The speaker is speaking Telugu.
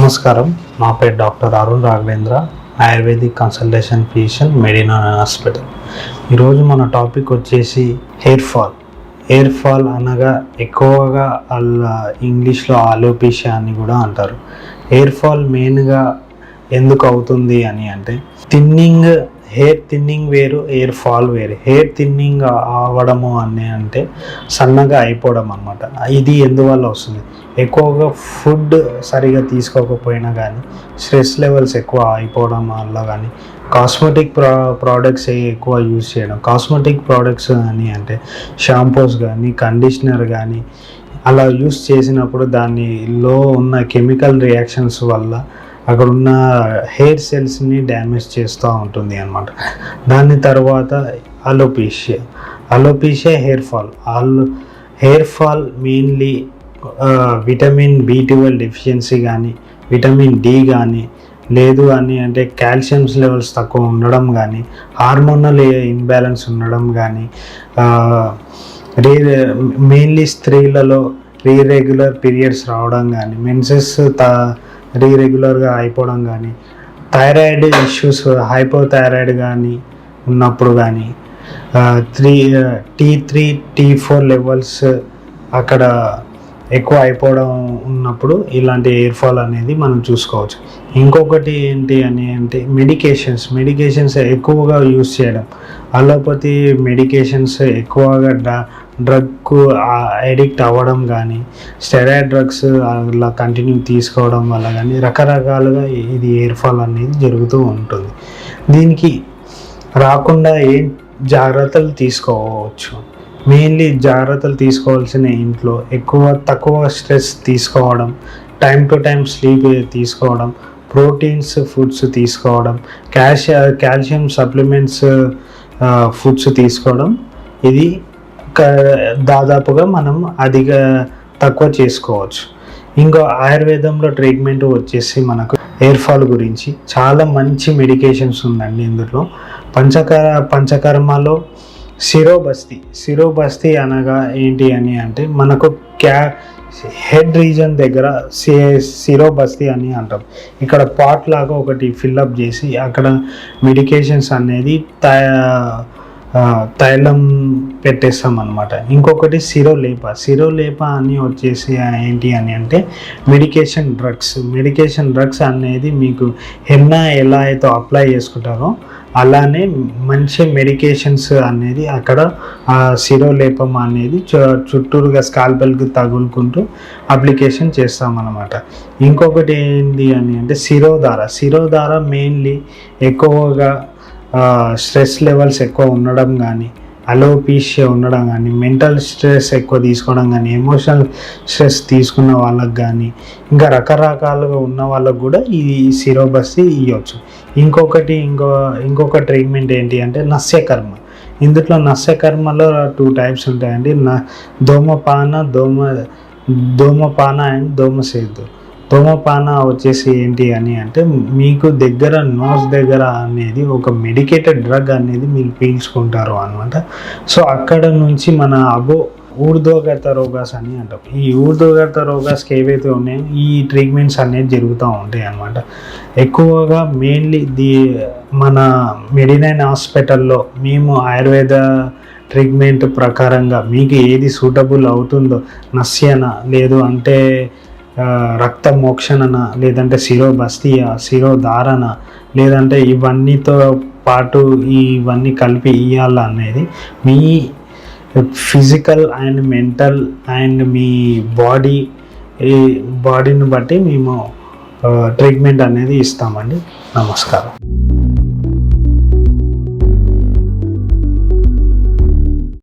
నమస్కారం. నా పేరు doctor Arun Raghavendra, Ayurvedic consultation physician, Medina hospital. ఈరోజు మన టాపిక్ వచ్చేసి హెయిర్ ఫాల్. హెయిర్ ఫాల్ అనగా ఎక్కువగా ఇంగ్లీష్లో ఆలోపేషియా అని కూడా అంటారు. హెయిర్ ఫాల్ మెయిన్గా ఎందుకు అవుతుంది అని అంటే హెయిర్ థిన్నింగ్ వేరు, హెయిర్ ఫాల్ వేరు. హెయిర్ థిన్నింగ్ అవ్వడము అని అంటే సన్నగా అయిపోవడం అన్నమాట. ఇది ఎందువల్ల వస్తుంది? ఎక్కువగా ఫుడ్ సరిగా తీసుకోకపోయినా కానీ, స్ట్రెస్ లెవెల్స్ ఎక్కువ అయిపోవడం వల్ల కానీ, కాస్మెటిక్ ప్రోడక్ట్స్ ఎక్కువ యూజ్ చేయడం. కాస్మెటిక్ ప్రోడక్ట్స్ అని అంటే షాంపూస్ కానీ, కండిషనర్ కానీ అలా యూజ్ చేసినప్పుడు దానిలో ఉన్న కెమికల్ రియాక్షన్స్ వల్ల అక్కడ ఉన్న హెయిర్ సెల్స్ని డ్యామేజ్ చేస్తూ ఉంటుంది అన్నమాట. దాని తర్వాత alopecia hair fall mainly vitamin B12 deficiency కానీ, విటమిన్ D కానీ, లేదు అని అంటే కాల్షియమ్స్ లెవెల్స్ తక్కువ ఉండడం కానీ, హార్మోనల్ ఇంబ్యాలెన్స్ ఉండడం కానీ, మెయిన్లీ స్త్రీలలో రీరెగ్యులర్ పీరియడ్స్ రావడం కానీ, మెన్సెస్ రీరెగ్యులర్గా అయిపోవడం కానీ, థైరాయిడ్ ఇష్యూస్, హైపోథైరాయిడ్ కానీ ఉన్నప్పుడు కానీ, T3 T4 లెవెల్స్ అక్కడ ఎక్కువ అయిపోవడం ఉన్నప్పుడు ఇలాంటి హెయిర్ ఫాల్ అనేది మనం చూసుకోవచ్చు. ఇంకొకటి ఏంటి అని అంటే మెడికేషన్స్ ఎక్కువగా యూజ్ చేయడం. అలోపతి మెడికేషన్స్ ఎక్కువగా డ్రగ్కు అడిక్ట్ అవ్వడం కానీ, స్టెరాయిడ్ డ్రగ్స్ అలా కంటిన్యూ తీసుకోవడం వల్ల కానీ రకరకాలుగా ఇది హెయిర్ ఫాల్ అనేది జరుగుతూ ఉంటుంది. దీనికి రాకుండా ఏం జాగ్రత్తలు తీసుకోవచ్చు? మెయిన్లీ జాగ్రత్తలు తీసుకోవాల్సిన ఇంట్లో తక్కువ స్ట్రెస్ తీసుకోవడం, టైం టు టైం స్లీప్ తీసుకోవడం, ప్రోటీన్స్ ఫుడ్స్ తీసుకోవడం, కాల్షియం సప్లిమెంట్స్ ఫుడ్స్ తీసుకోవడం. ఇది దాదాపుగా మనం తక్కువ చేసుకోవచ్చు. ఇంకో ఆయుర్వేదంలో ట్రీట్మెంట్ వచ్చేసి మనకు హెయిర్ ఫాల్ గురించి చాలా మంచి మెడికేషన్స్ ఉందండి. ఇందులో పంచకర్మలో శిరోబస్తి అనగా ఏంటి అని అంటే మనకు హెడ్ రీజన్ దగ్గర శిరోబస్తి అని అంటాం. ఇక్కడ పాట్ లాగా ఒకటి ఫిల్అప్ చేసి అక్కడ మెడికేషన్స్ అనేది తైలం పెట్టేస్తాం అన్నమాట. ఇంకొకటి శిరోలేప అని వచ్చేసి ఏంటి అని అంటే మెడికేషన్ డ్రగ్స్ అనేది మీకు హెన్నా ఎలా అయితే అప్లై చేసుకుంటారో అలానే మంచి మెడికేషన్స్ అనేది అక్కడ శిరోలేపం అనేది చుట్టూరుగా స్కాల్పెల్కి తగులుకుంటూ అప్లికేషన్ చేస్తామన్నమాట. ఇంకొకటి ఏంటి అని అంటే శిరోధార మెయిన్లీ ఎక్కువగా స్ట్రెస్ లెవెల్స్ ఎక్కువ ఉండడం కానీ, అలోపేషియా ఉండడం కానీ, మెంటల్ స్ట్రెస్ ఎక్కువ తీసుకోవడం కానీ, ఎమోషనల్ స్ట్రెస్ తీసుకున్న వాళ్ళకి కానీ, ఇంకా రకరకాలుగా ఉన్న వాళ్ళకు కూడా ఈ శిరోబస్తి ఇవ్వచ్చు. ఇంకొక ట్రీట్మెంట్ ఏంటి అంటే నస్యకర్మ. ఇందులో నస్యకర్మలో 2 టైప్స్ ఉంటాయండి. ధూమపాన అండ్ ధూమసేతు. ధూమపాన వచ్చేసి ఏంటి అని అంటే మీకు నోస్ దగ్గర అనేది ఒక మెడికేటెడ్ డ్రగ్ అనేది మీరు పీల్చుకుంటారు అనమాట. సో అక్కడ నుంచి మన ఊర్ధ్వగత రోగాస్ అని అంటాం. ఈ ఊర్ధ్వగత రోగాస్కి ఏవైతే ఉన్నాయో ఈ ట్రీట్మెంట్స్ అనేది జరుగుతూ ఉంటాయి అన్నమాట. ఎక్కువగా మెయిన్లీ మన మెడినైన్ హాస్పిటల్లో మేము ఆయుర్వేద ట్రీట్మెంట్ ప్రకారంగా మీకు ఏది సూటబుల్ అవుతుందో, నస్యన లేదు అంటే రక్త మోక్షణ, లేదంటే శిరోబస్తియా, శిరోధారణ, లేదంటే ఇవన్నీతో పాటు ఇవన్నీ కలిపి ఇవ్వాలనేది మీ ఫిజికల్ అండ్ మెంటల్ అండ్ మీ బాడీని బట్టి మేము ట్రీట్మెంట్ అనేది ఇస్తామండి. నమస్కారం.